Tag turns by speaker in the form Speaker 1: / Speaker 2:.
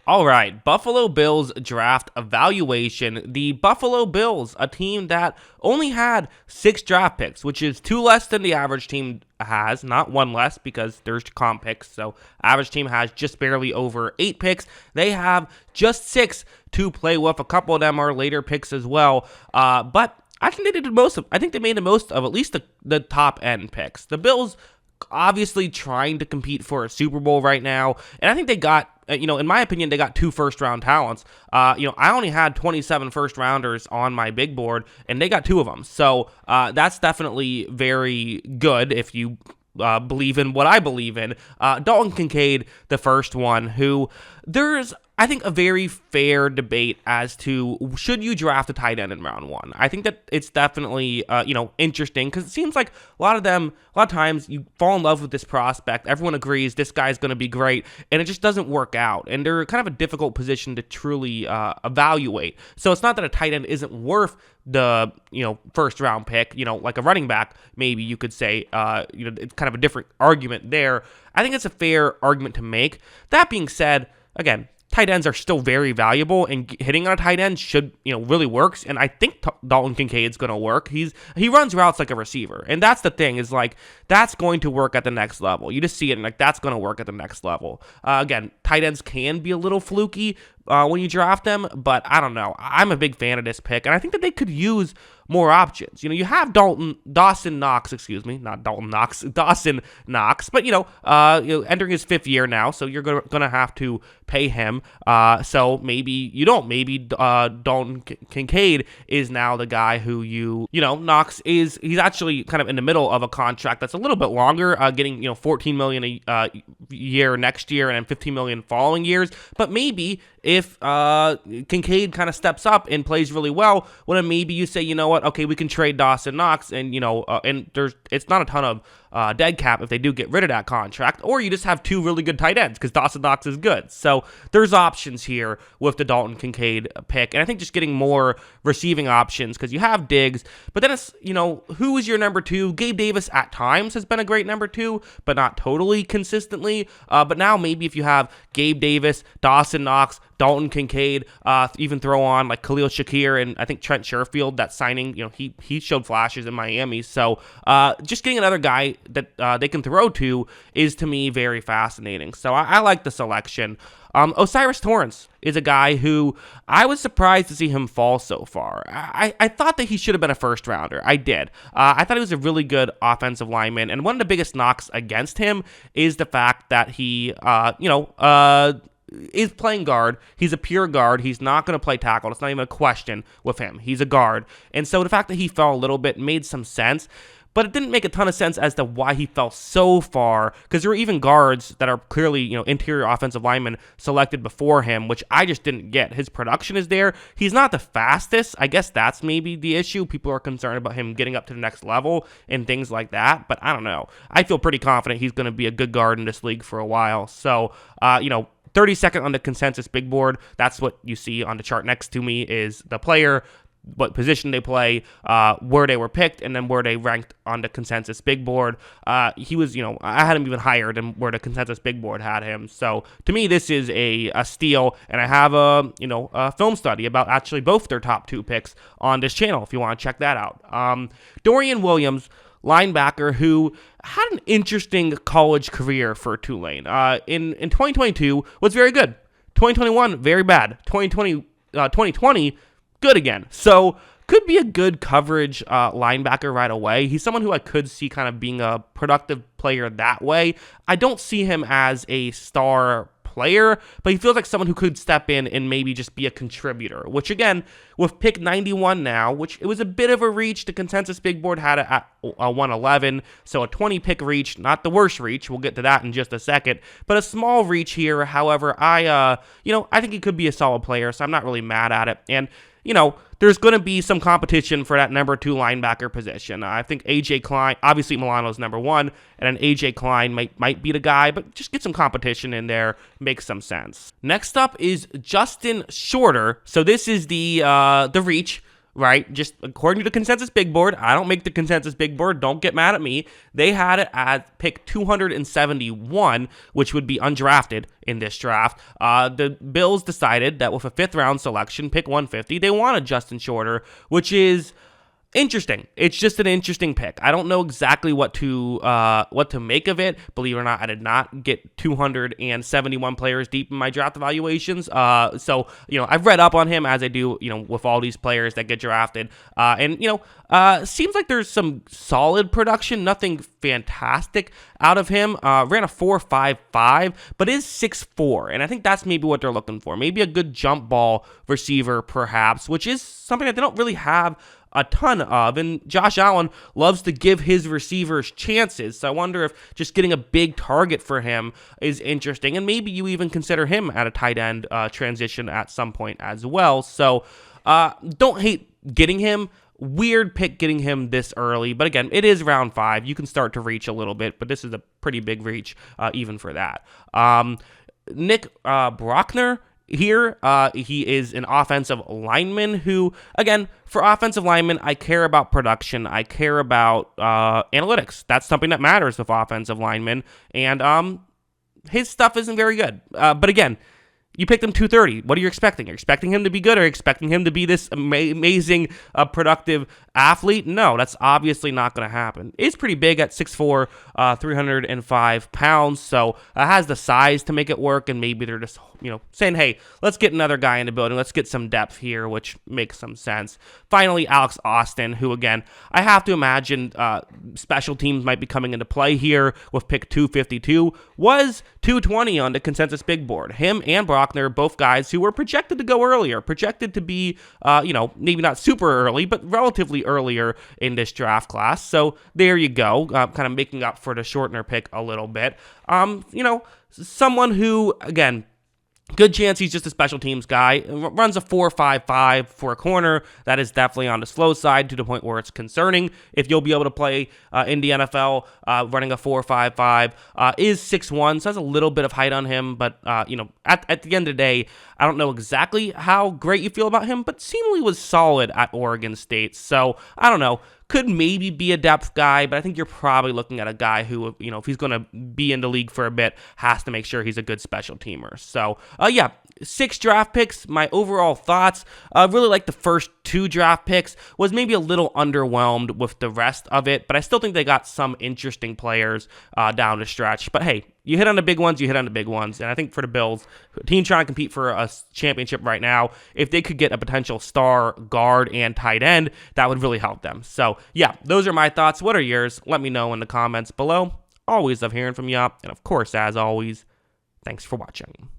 Speaker 1: All right, Buffalo Bills draft evaluation. The Buffalo Bills, a team that only had 6 draft picks, which is 2 less than the average team has, not 1 less because there's comp picks. So average team has just barely over 8 picks. They have just 6 to play with. A couple of them are later picks as well. But I think they did the most of. I think they made the most of at least the top end picks. The Bills obviously trying to compete for a Super Bowl right now, and I think they got, in my opinion, they got 2 first-round talents. I only had 27 first-rounders on my big board, and they got 2 of them. So that's definitely very good if you believe in what I believe in. Dalton Kincaid, the first one, who there's, I think, a very fair debate as to should you draft a tight end in round 1. I think that it's definitely, interesting because it seems like a lot of times you fall in love with this prospect. Everyone agrees this guy's going to be great, and it just doesn't work out. And they're kind of a difficult position to truly evaluate. So it's not that a tight end isn't worth the first round pick, like a running back, maybe you could say. It's kind of a different argument there. I think it's a fair argument to make. That being said, again, tight ends are still very valuable, and hitting on a tight end should, really works. And I think Dalton Kincaid's going to work. He runs routes like a receiver, and that's the thing, is like that's going to work at the next level. You just see it, and like that's going to work at the next level. Again, tight ends can be a little fluky when you draft them, but I don't know. I'm a big fan of this pick, and I think that they could use more options. You have Dawson Knox, not Dalton Knox, Dawson Knox, but entering his 5th year now, so you're gonna have to pay him. So maybe you don't. Maybe Dalton Kincaid is now the guy who Knox he's actually kind of in the middle of a contract that's a little bit longer, getting $14 million a year next year and then $15 million following years. But maybe if Kincaid kind of steps up and plays really well, well then maybe you say, you know what, okay, we can trade Dawson Knox, and it's not a ton of dead cap if they do get rid of that contract, or you just have 2 really good tight ends because Dawson Knox is good. So there's options here with the Dalton Kincaid pick, and I think just getting more receiving options because you have Diggs, but then it's who is your number 2? Gabe Davis at times has been a great number 2, but not totally consistently. But now maybe if you have Gabe Davis, Dawson Knox, Dalton Kincaid, even throw on like Khalil Shakir and I think Trent Sherfield, that signing, he showed flashes in Miami. So just getting another guy that they can throw to is, to me, very fascinating. So I like the selection. Osiris Torrence is a guy who I was surprised to see him fall so far. I thought that he should have been a first rounder. I did. I thought he was a really good offensive lineman, and one of the biggest knocks against him is the fact that he, is playing guard. He's a pure guard. He's not going to play tackle. It's not even a question with him. He's a guard. And so the fact that he fell a little bit made some sense, but it didn't make a ton of sense as to why he fell so far, because there were even guards that are clearly, interior offensive linemen selected before him, which I just didn't get. His production is there. He's not the fastest. I guess that's maybe the issue. People are concerned about him getting up to the next level and things like that, but I don't know. I feel pretty confident he's going to be a good guard in this league for a while. So, 32nd on the consensus big board. That's what you see on the chart next to me is the player, what position they play, where they were picked, and then where they ranked on the consensus big board. He was, I had him even higher than where the consensus big board had him. So to me, this is a steal, and I have a film study about actually both their top 2 picks on this channel if you want to check that out. Dorian Williams, linebacker, who had an interesting college career for Tulane. In 2022 was very good. 2021 very bad. 2020 good again. So could be a good coverage linebacker right away. He's someone who I could see kind of being a productive player that way. I don't see him as a star player, but he feels like someone who could step in and maybe just be a contributor, which again, with pick 91 now, which it was a bit of a reach. The consensus big board had it at 111, so a 20 pick reach, not the worst reach. We'll get to that in just a second, but a small reach here. However, I think he could be a solid player, so I'm not really mad at it. And there's going to be some competition for that number 2 linebacker position. I think A.J. Klein, obviously Milano's number 1, and then A.J. Klein might be the guy, but just get some competition in there makes some sense. Next up is Justin Shorter. So this is the reach right? Just according to the consensus big board. I don't make the consensus big board. Don't get mad at me. They had it at pick 271, which would be undrafted in this draft. The Bills decided that with a 5th round selection, pick 150, they wanted Justin Shorter, which is interesting. It's just an interesting pick. I don't know exactly what to make of it. Believe it or not, I did not get 271 players deep in my draft evaluations. So I've read up on him as I do, with all these players that get drafted. And seems like there's some solid production, nothing fantastic out of him. Ran a 4.55, but is 6'4", and I think that's maybe what they're looking for. Maybe a good jump ball receiver, perhaps, which is something that they don't really have a ton of, and Josh Allen loves to give his receivers chances, so I wonder if just getting a big target for him is interesting, and maybe you even consider him at a tight end transition at some point as well. So don't hate getting him. Weird pick getting him this early, but again, it is round 5. You can start to reach a little bit, but this is a pretty big reach even for that. Nick Brockner here, he is an offensive lineman who, again, for offensive linemen, I care about production. I care about analytics. That's something that matters with offensive linemen, and his stuff isn't very good. But again, you picked him 230. What are you expecting? You're expecting him to be good, or expecting him to be this amazing, productive athlete? No, that's obviously not going to happen. He's pretty big at 6'4", 305 pounds, so has the size to make it work, and maybe they're just, saying, hey, let's get another guy in the building. Let's get some depth here, which makes some sense. Finally, Alex Austin, who, again, I have to imagine special teams might be coming into play here with pick 252, was 220 on the consensus big board. Him and Brockner, both guys who were projected to go earlier, projected to be, maybe not super early, but relatively earlier in this draft class. So there you go, kind of making up for the shortener pick a little bit. Someone who, again, good chance he's just a special teams guy. Runs a 4.55 for a corner. That is definitely on the slow side to the point where it's concerning. If you'll be able to play in the NFL, running a 4.55, is 6'1", so has a little bit of height on him. But, at the end of the day, I don't know exactly how great you feel about him, but seemingly was solid at Oregon State. So, I don't know. Could maybe be a depth guy, but I think you're probably looking at a guy who, if he's going to be in the league for a bit, has to make sure he's a good special teamer. So, 6 draft picks. My overall thoughts, really like the first 2 draft picks. Was maybe a little underwhelmed with the rest of it, but I still think they got some interesting players down the stretch. But hey, you hit on the big ones, and I think for the Bills, a team trying to compete for a championship right now, if they could get a potential star guard and tight end, that would really help them. So, those are my thoughts. What are yours? Let me know in the comments below. Always love hearing from you, and of course, as always, thanks for watching.